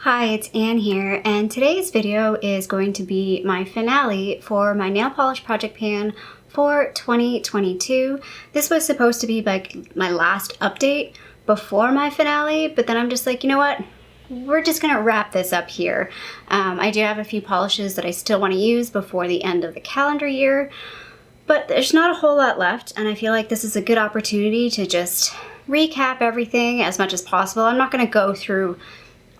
Hi, it's Anne here, and today's video is going to be my finale for my nail polish project pan for 2022. This was supposed to be like my last update before my finale, but then I'm just like, you know what? We're just gonna wrap this up here. I do have a few polishes that I still want to use before the end of the calendar year, but there's not a whole lot left, and I feel like this is a good opportunity to just recap everything as much as possible. I'm not gonna go through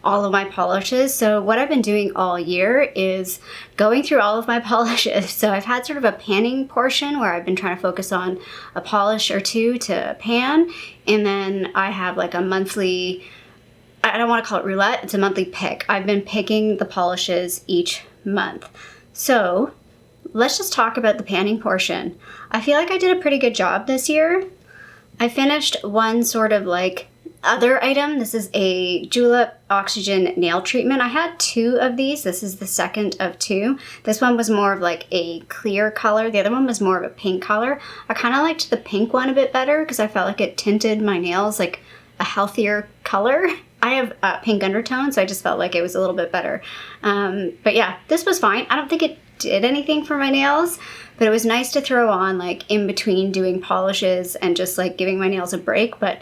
all of my polishes. So what I've been doing all year is going through all of my polishes. So I've had sort of a panning portion where I've been trying to focus on a polish or two to pan. And then I have like a monthly, I don't want to call it roulette, it's a monthly pick. I've been picking the polishes each month. So let's just talk about the panning portion. I feel like I did a pretty good job this year. I finished one sort of like other item. This is a Julep Oxygen nail treatment. I had two of these. This is the second of two. This one was more of like a clear color. The other one was more of a pink color. I kind of liked the pink one a bit better because I felt like it tinted my nails like a healthier color. I have pink undertones, so I just felt like it was a little bit better. But yeah, this was fine. I don't think it did anything for my nails, but it was nice to throw on like in between doing polishes and just like giving my nails a break, but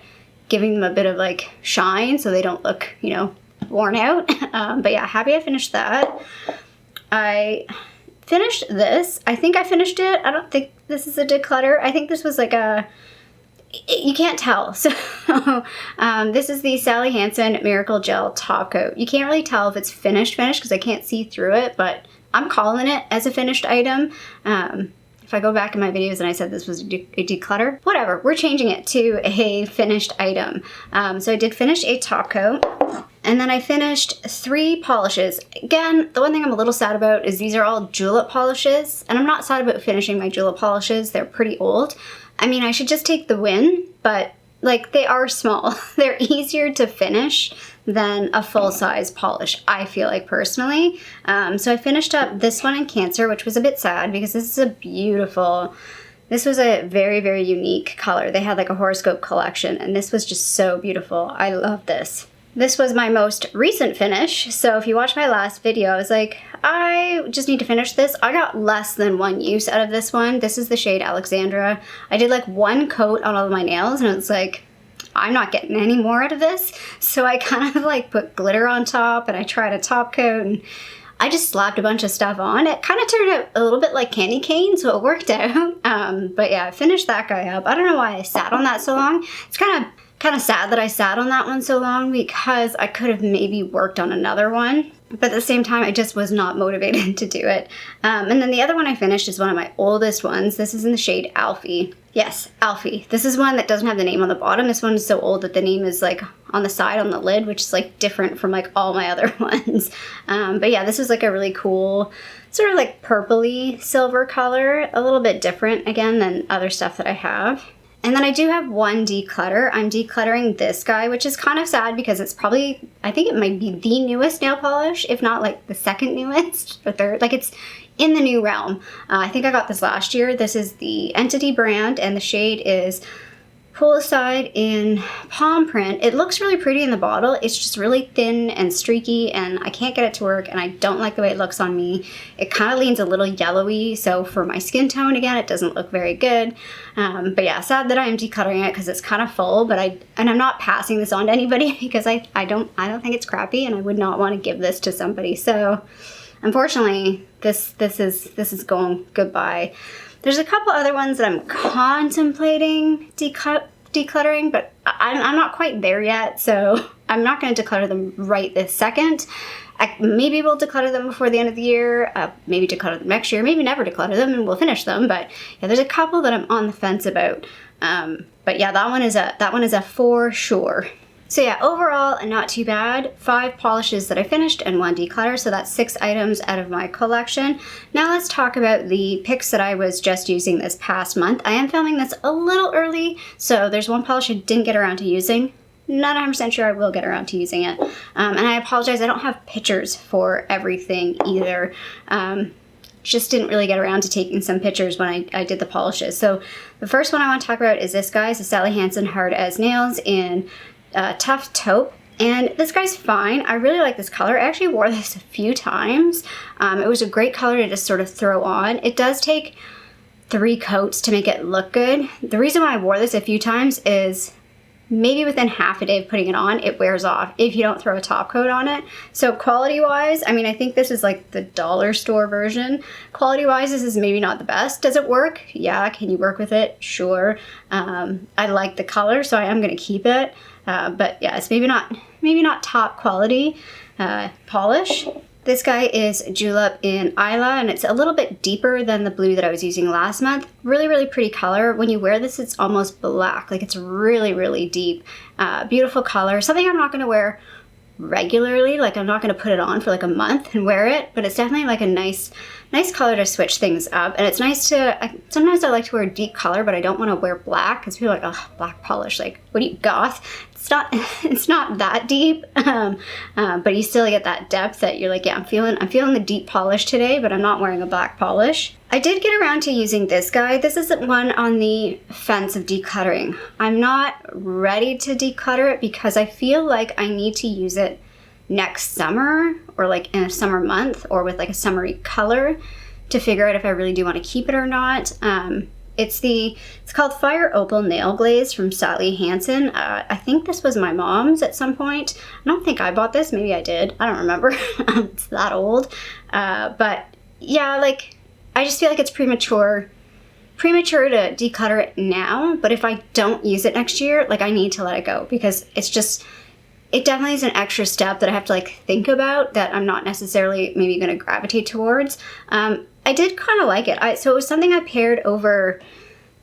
giving them a bit of like shine so they don't look, you know, worn out. But yeah, happy I finished that. I finished this. I think I finished it. I don't think this is a declutter. I think this was like a, you can't tell. So this is the Sally Hansen Miracle Gel Top Coat. You can't really tell if it's finished because I can't see through it, but I'm calling it as a finished item. If I go back in my videos and I said this was a declutter, whatever, we're changing it to a finished item. So I did finish a top coat, and then I finished 3 polishes. Again, the one thing I'm a little sad about is these are all julep polishes, and I'm not sad about finishing my julep polishes. They're pretty old. I mean, I should just take the win, but like they are small. They're easier to finish than a full-size polish, I feel like personally. So I finished up this one in Cancer, which was a bit sad because this is a beautiful, this was a very, very unique color. They had like a horoscope collection, and this was just so beautiful. I love this. This was my most recent finish, so if you watched my last video, I was like, I just need to finish this. I got less than 1 use out of this one. This is the shade Alexandra. I did like 1 coat on all of my nails, and it was like, I'm not getting any more out of this. So I kind of like put glitter on top, and I tried a top coat, and I just slapped a bunch of stuff on. It kind of turned out a little bit like candy cane, so it worked out. But yeah, I finished that guy up. I don't know why I sat on that so long. It's kind of sad that I sat on that one so long because I could have maybe worked on another one. But at the same time, I just was not motivated to do it. And then the other one I finished is one of my oldest ones. This is in the shade Alfie. Yes, Alfie. This is one that doesn't have the name on the bottom. This one is so old that the name is like on the side on the lid, which is like different from like all my other ones. But yeah, this is like a really cool sort of like purpley silver color, a little bit different again than other stuff that I have. And then I do have one declutter. I'm decluttering this guy, which is kind of sad because it's probably, I think it might be the newest nail polish, if not like the second newest or third. Like it's in the new realm. I think I got this last year. This is the Entity brand, and the shade is Poolside in Palm Print. It looks really pretty in the bottle. It's just really thin and streaky, and I can't get it to work, and I don't like the way it looks on me. It kind of leans a little yellowy, so for my skin tone, again, it doesn't look very good. But yeah, sad that I am decluttering it because it's kind of full, but I'm not passing this on to anybody because I don't think it's crappy, and I would not want to give this to somebody. So unfortunately, this is going goodbye. There's a couple other ones that I'm contemplating decluttering, but I'm not quite there yet, so I'm not going to declutter them right this second. I maybe we'll declutter them before the end of the year, maybe declutter them next year, maybe never declutter them and we'll finish them. But yeah, there's a couple that I'm on the fence about. But yeah, that one is a for sure. So yeah, overall, not too bad. 5 polishes that I finished and 1 declutter, so that's 6 items out of my collection. Now let's talk about the picks that I was just using this past month. I am filming this a little early, so there's 1 polish I didn't get around to using. Not 100% sure I will get around to using it. And I apologize, I don't have pictures for everything either. Just didn't really get around to taking some pictures when I did the polishes. So the first one I want to talk about is this guy. It's a Sally Hansen Hard as Nails in Tough Taupe. And this guy's fine. I really like this color. I actually wore this a few times. It was a great color to just sort of throw on. It does take 3 coats to make it look good. The reason why I wore this a few times is maybe within half a day of putting it on, it wears off if you don't throw a top coat on it. So quality-wise, I mean, I think this is like the dollar store version. Quality-wise, this is maybe not the best. Does it work? Yeah. Can you work with it? Sure. I like the color, so I am going to keep it. But yeah, it's maybe not top quality polish. This guy is Julep in Isla, and it's a little bit deeper than the blue that I was using last month. Really, really pretty color. When you wear this, it's almost black. Like, it's really, really deep. Beautiful color. Something I'm not going to wear regularly. Like, I'm not going to put it on for like a month and wear it, but it's definitely like a nice color to switch things up. And it's nice to, sometimes I like to wear deep color, but I don't want to wear black because people are like, oh, black polish. Like, what are you, goth? It's not that deep, but you still get that depth that you're like, yeah, I'm feeling the deep polish today, but I'm not wearing a black polish. I did get around to using this guy. This is one on the fence of decluttering. I'm not ready to declutter it because I feel like I need to use it next summer or like in a summer month or with like a summery color to figure out if I really do want to keep it or not. It's called Fire Opal Nail Glaze from Sally Hansen. I think this was my mom's at some point. I don't think I bought this. Maybe I did. I don't remember. It's that old. But yeah, like, I just feel like it's premature to declutter it now. But if I don't use it next year, like, I need to let it go because it definitely is an extra step that I have to like think about that I'm not necessarily maybe going to gravitate towards. I did kind of like it. So it was something I paired over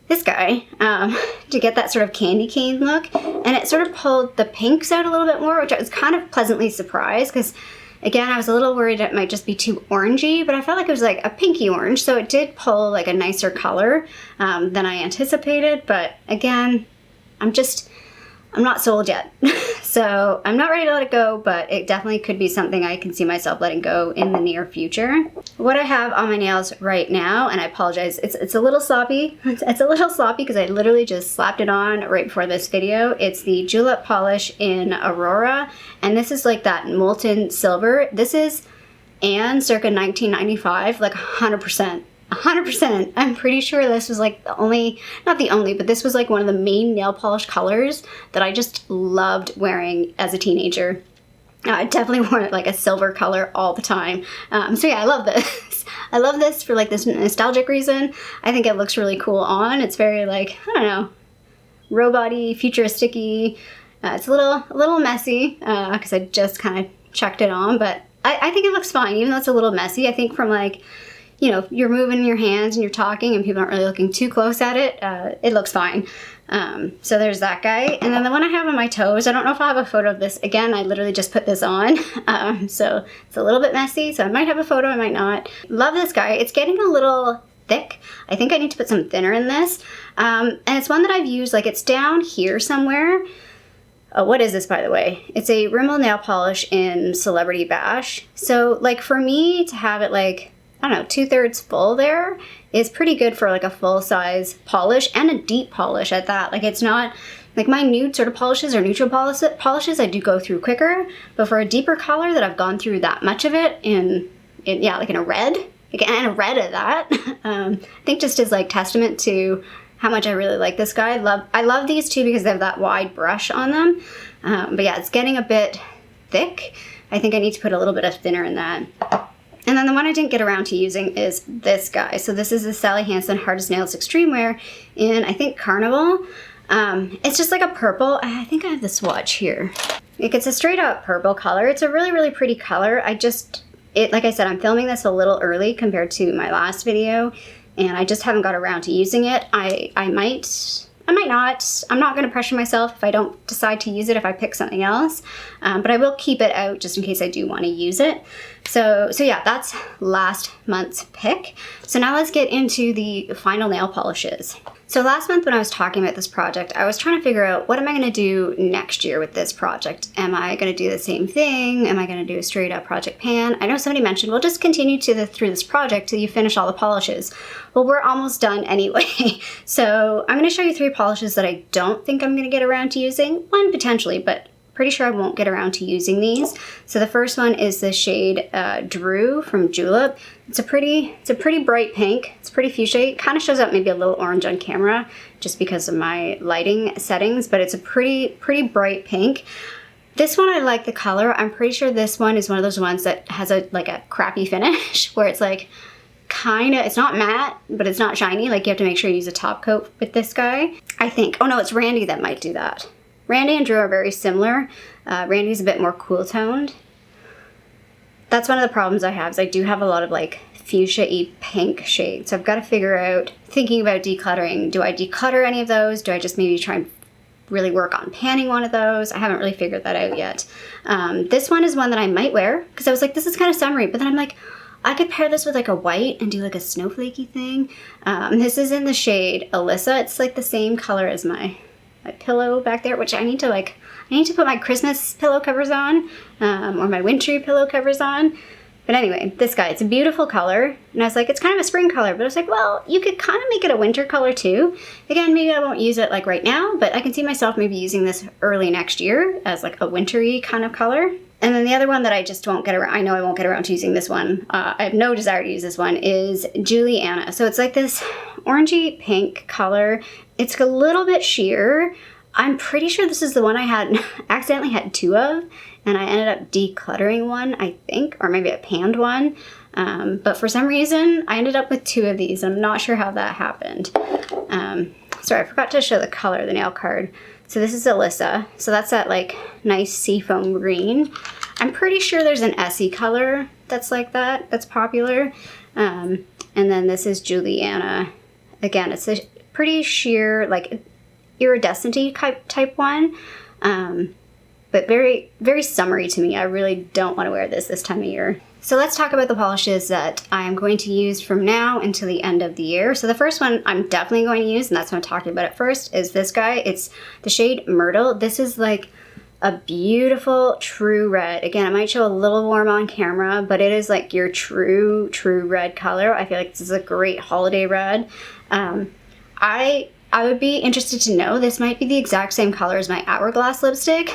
this guy to get that sort of candy cane look. And it sort of pulled the pinks out a little bit more, which I was kind of pleasantly surprised because, again, I was a little worried it might just be too orangey, but I felt like it was like a pinky orange. So it did pull like a nicer color than I anticipated. But again, I'm not sold yet. So I'm not ready to let it go, but it definitely could be something I can see myself letting go in the near future. What I have on my nails right now, and I apologize, it's a little sloppy. It's a little sloppy because I literally just slapped it on right before this video. It's the Julep polish in Aurora, and this is like that molten silver. This is Anne circa 1995, like 100%. 100%. I'm pretty sure this was like not the only, but this was like one of the main nail polish colors that I just loved wearing as a teenager. I definitely wore it like a silver color all the time. So yeah, I love this. I love this for like this nostalgic reason. I think it looks really cool on. It's very like, I don't know, robot-y, futuristic-y. It's a little messy because I just kind of checked it on, but I think it looks fine, even though it's a little messy. I think from like, you know, you're moving your hands and you're talking and people aren't really looking too close at it, it looks fine. So there's that guy. And then the one I have on my toes, I don't know if I'll have a photo of this. Again, I literally just put this on. So it's a little bit messy. So I might have a photo, I might not. Love this guy. It's getting a little thick. I think I need to put some thinner in this. And it's one that I've used, like it's down here somewhere. What is this, by the way? It's a Rimmel nail polish in Celebrity Bash. So like for me to have it like, I don't know, 2/3 full there is pretty good for like a full size polish and a deep polish at that. Like it's not like my nude sort of polishes or neutral polishes I do go through quicker, but for a deeper color that I've gone through that much of it in like in a red, like, and a red at that, I think just is like testament to how much I really like this guy. I love these two because they have that wide brush on them. But yeah, it's getting a bit thick. I think I need to put a little bit of thinner in that. And then the one I didn't get around to using is this guy. So this is the Sally Hansen Hard as Nails Extreme Wear in, I think, Carnival. It's just like a purple. I think I have the swatch here. It's a straight up purple color. It's a really, really pretty color. Like I said, I'm filming this a little early compared to my last video, and I just haven't got around to using it. I might not. I'm not going to pressure myself if I don't decide to use it if I pick something else. But I will keep it out just in case I do want to use it. So yeah, that's last month's pick. So now let's get into the final nail polishes. So last month when I was talking about this project, I was trying to figure out what am I going to do next year with this project? Am I going to do the same thing? Am I going to do a straight up project pan? I know somebody mentioned, well, just continue through this project till you finish all the polishes. Well, we're almost done anyway. So I'm going to show you 3 polishes that I don't think I'm going to get around to using. One potentially, but pretty sure I won't get around to using these. So the first one is the shade Drew from Julep. It's a pretty bright pink. It's pretty fuchsia. It kind of shows up maybe a little orange on camera just because of my lighting settings, but it's a pretty bright pink. This one I like the color. I'm pretty sure this one is one of those ones that has a crappy finish where it's like it's not matte, but it's not shiny. Like you have to make sure you use a top coat with this guy. I think, oh no, it's Randy that might do that. Randy and Drew are very similar. Randy's a bit more cool toned. That's one of the problems I have is I do have a lot of like fuchsia-y pink shades. So I've got to figure out, thinking about decluttering, do I declutter any of those? Do I just maybe try and really work on panning one of those? I haven't really figured that out yet. This one is one that I might wear because I was like, this is kind of summery, but then I'm like, I could pair this with like a white and do like a snowflakey thing. This is in the shade Alyssa. It's like the same color as my pillow back there, which I need to put my Christmas pillow covers on, or my wintry pillow covers on. But anyway, this guy, it's a beautiful color. And I was like, it's kind of a spring color, but I was like, well, you could kind of make it a winter color too. Again, maybe I won't use it like right now, but I can see myself maybe using this early next year as like a wintry kind of color. And then the other one that I just won't get around, I know I won't get around to using this one, I have no desire to use this one, is Juliana. So it's like this orangey pink color. It's a little bit sheer. I'm pretty sure this is the one I had accidentally had two of, and I ended up decluttering one, I think, or maybe I panned one. But for some reason, I ended up with two of these. I'm not sure how that happened. Sorry, I forgot to show the color of the nail card. So this is Alyssa. So that's that like nice seafoam green. I'm pretty sure there's an Essie color that's like that, that's popular. And then this is Juliana. Again, it's a pretty sheer, like iridescent-y type one. But very, very summery to me. I really don't want to wear this time of year. So let's talk about the polishes that I'm going to use from now until the end of the year. So the first one I'm definitely going to use, and that's what I'm talking about at first, is this guy. It's the shade Myrtle. This is like a beautiful true red. Again, it might show a little warm on camera, but it is like your true red color. I feel like this is a great holiday red. I would be interested to know, this might be the exact same color as my Hourglass lipstick,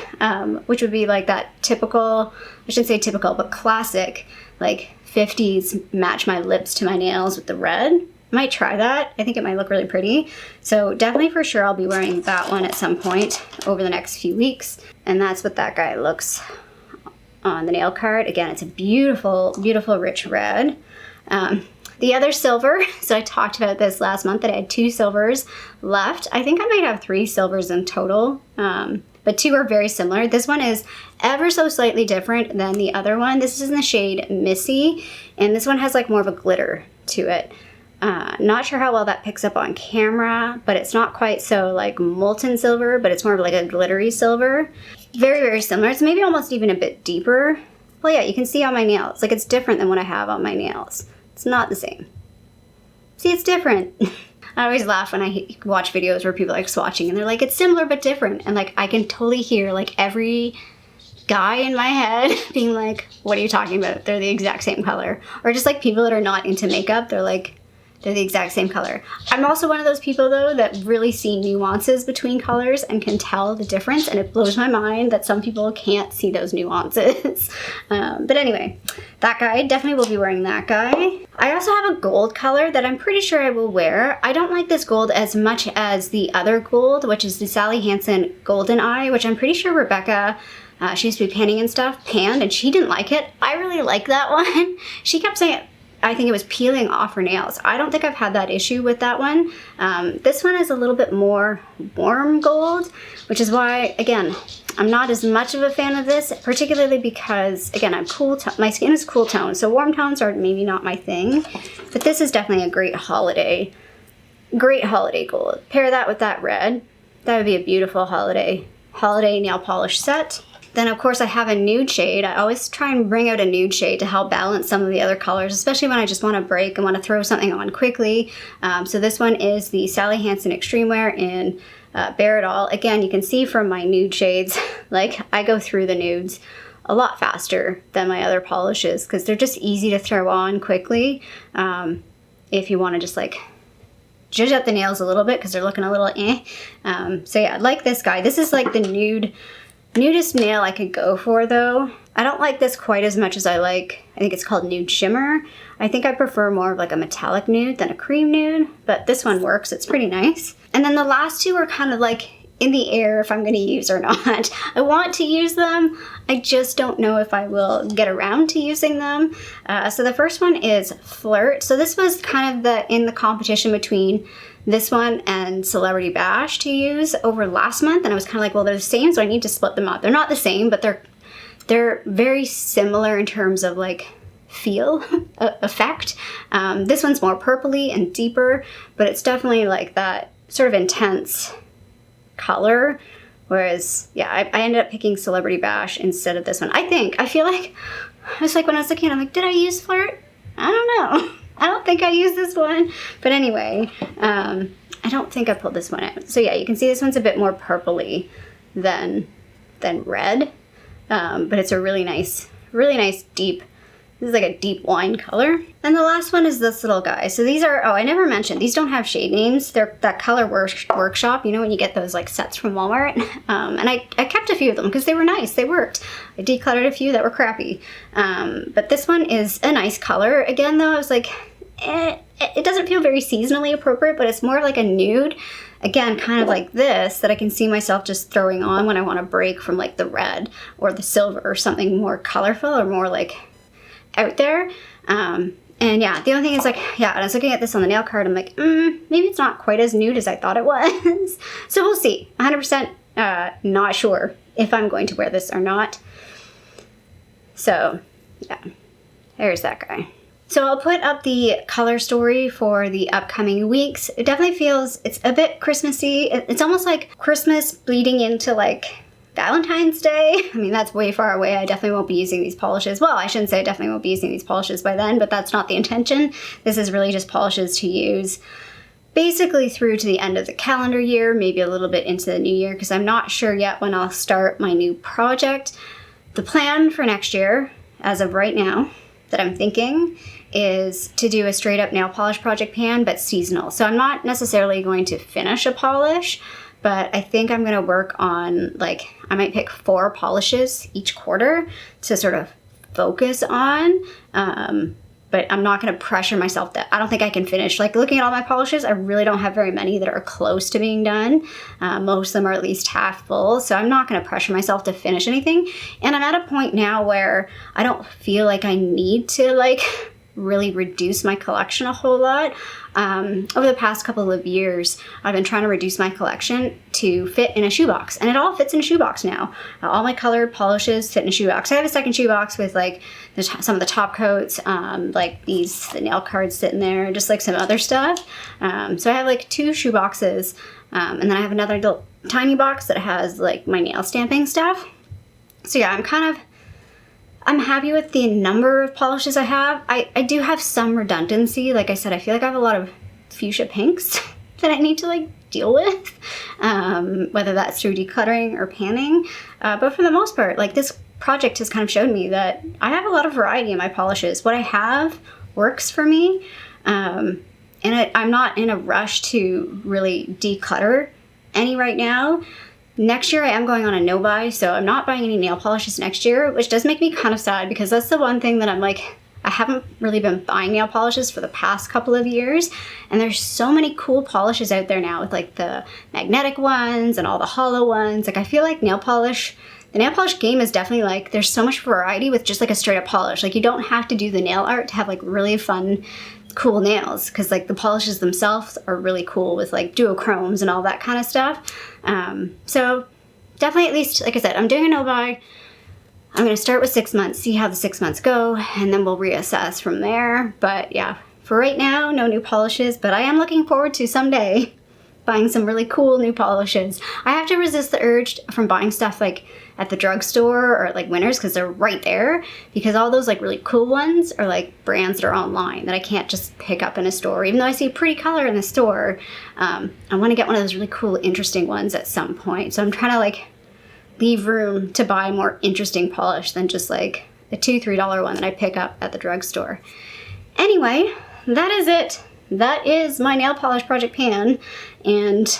which would be like that typical, I shouldn't say typical, but classic, like 50s match my lips to my nails with the red. I might try that. I think it might look really pretty. So definitely for sure I'll be wearing that one at some point over the next few weeks. And that's what that guy looks on the nail card. Again, it's a beautiful, beautiful rich red. The other silver, so I talked about this last month that I had 2 silvers left. I think I might have 3 silvers in total, but 2 are very similar. This one is ever so slightly different than the other one. This is in the shade Missy, and this one has like more of a glitter to it. Not sure how well that picks up on camera, but it's not quite so like molten silver, but it's more of like a glittery silver. Very, very similar. It's maybe almost even a bit deeper. Well, yeah, you can see on my nails. Like it's different than what I have on my nails. It's not the same. See, it's different. I always laugh when I watch videos where people are like swatching and they're like, it's similar but different. And like, I can totally hear like every guy in my head being like, what are you talking about? They're the exact same color. Or just like people that are not into makeup, they're like, they're the exact same color. I'm also one of those people though that really see nuances between colors and can tell the difference, and it blows my mind that some people can't see those nuances. But anyway, that guy, definitely will be wearing that guy. I also have a gold color that I'm pretty sure I will wear. I don't like this gold as much as the other gold, which is the Sally Hansen Golden Eye, which I'm pretty sure Rebecca, she used to be panning and stuff, panned, and she didn't like it. I really like that one. She kept saying, I think it was peeling off her nails. I don't think I've had that issue with that one. This one is a little bit more warm gold, which is why, again, I'm not as much of a fan of this, particularly because, again, I'm cool tone. My skin is cool tone, so warm tones are maybe not my thing. But this is definitely a great holiday gold. Pair that with that red. That would be a beautiful holiday nail polish set. Then of course I have a nude shade. I always try and bring out a nude shade to help balance some of the other colors, especially when I just want to break and want to throw something on quickly. So this one is the Sally Hansen Extreme Wear in Bare It All. Again, you can see from my nude shades, like I go through the nudes a lot faster than my other polishes because they're just easy to throw on quickly. If you want to just like zhuzh up the nails a little bit because they're looking a little eh. So yeah, I like this guy. This is like the nude nudist nail I could go for though. I don't like this quite as much as I think it's called Nude Shimmer. I think I prefer more of like a metallic nude than a cream nude, but this one works, it's pretty nice. And then the last two are kind of like in the air if I'm gonna use or not. I want to use them, I just don't know if I will get around to using them. So the first one is Flirt. So this was kind of in the competition between this one and Celebrity Bash to use over last month, and I was kind of like, well, they're the same, so I need to split them up. They're not the same, but they're very similar in terms of like feel effect. This one's more purpley and deeper, but it's definitely like that sort of intense color, whereas yeah, I ended up picking Celebrity Bash instead of this one. I feel like I was like, when I was looking, I'm like, did I use Flirt? I don't know. I don't think I used this one, but anyway, I don't think I pulled this one out. So yeah, you can see this one's a bit more purpley than red, but it's a really nice deep. This is like a deep wine color. And the last one is this little guy. So these are, oh, I never mentioned, these don't have shade names. They're that Color Workshop, you know, when you get those like sets from Walmart. And I kept a few of them because they were nice, they worked. I decluttered a few that were crappy. But this one is a nice color. Again though, I was like, it doesn't feel very seasonally appropriate, but it's more like a nude. Again, kind of like this, that I can see myself just throwing on when I want to break from like the red or the silver or something more colorful or more like out there. And yeah, the only thing is like, yeah, I was looking at this on the nail card, I'm like, maybe it's not quite as nude as I thought it was. So we'll see. 100% not sure if I'm going to wear this or not. So yeah, there's that guy. So I'll put up the color story for the upcoming weeks. It definitely feels, it's a bit Christmassy. It's almost like Christmas bleeding into like Valentine's Day. I mean, that's way far away. I definitely won't be using these polishes. Well, I shouldn't say I definitely won't be using these polishes by then, but that's not the intention. This is really just polishes to use basically through to the end of the calendar year, maybe a little bit into the new year, because I'm not sure yet when I'll start my new project. The plan for next year, as of right now, that I'm thinking is to do a straight up nail polish project pan, but seasonal. So I'm not necessarily going to finish a polish, but I think I'm gonna work on, like, I might pick 4 polishes each quarter to sort of focus on, but I'm not gonna pressure myself that I don't think I can finish. Like, looking at all my polishes, I really don't have very many that are close to being done. Most of them are at least half full, so I'm not gonna pressure myself to finish anything. And I'm at a point now where I don't feel like I need to, like, really reduce my collection a whole lot. Over the past couple of years, I've been trying to reduce my collection to fit in a shoebox, and it all fits in a shoebox now. All my colored polishes fit in a shoebox. I have a second shoebox with like some of the top coats, like the nail cards sitting there, just like some other stuff. So I have like 2 shoeboxes, and then I have another little tiny box that has like my nail stamping stuff. So yeah, I'm happy with the number of polishes I have. I do have some redundancy. Like I said, I feel like I have a lot of fuchsia pinks that I need to like deal with, whether that's through decluttering or panning. But for the most part, like, this project has kind of showed me that I have a lot of variety in my polishes. What I have works for me, and I'm not in a rush to really declutter any right now. Next year I am going on a no-buy, so I'm not buying any nail polishes next year, which does make me kind of sad because that's the one thing that I'm like, I haven't really been buying nail polishes for the past couple of years, and there's so many cool polishes out there now with like the magnetic ones and all the hollow ones. Like, I feel like the nail polish game is definitely like, there's so much variety with just like a straight up polish. Like, you don't have to do the nail art to have like really fun, cool nails, because like the polishes themselves are really cool with like duochromes and all that kind of stuff. So definitely, at least, like I said, I'm doing a no-buy. I'm gonna start with 6 months, see how the 6 months go, and then we'll reassess from there. But yeah, for right now, no new polishes, but I am looking forward to someday buying some really cool new polishes. I have to resist the urge from buying stuff like at the drugstore or like Winners, because they're right there, because all those like really cool ones are like brands that are online that I can't just pick up in a store. Even though I see a pretty color in the store, I want to get one of those really cool, interesting ones at some point. So I'm trying to like leave room to buy more interesting polish than just like a $2, $3 one that I pick up at the drugstore. Anyway, that is it. That is my nail polish project pan and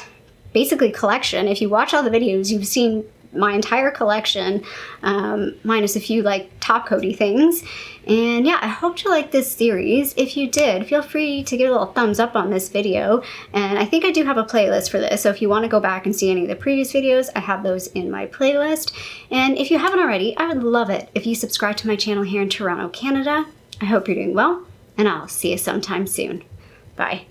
basically collection. If you watch all the videos, you've seen my entire collection, minus a few like top coaty things. And yeah, I hope you like this series. If you did, feel free to give a little thumbs up on this video. And I think I do have a playlist for this, so if you want to go back and see any of the previous videos, I have those in my playlist. And if you haven't already, I would love it if you subscribe to my channel here in Toronto, Canada. I hope you're doing well, and I'll see you sometime soon. Bye.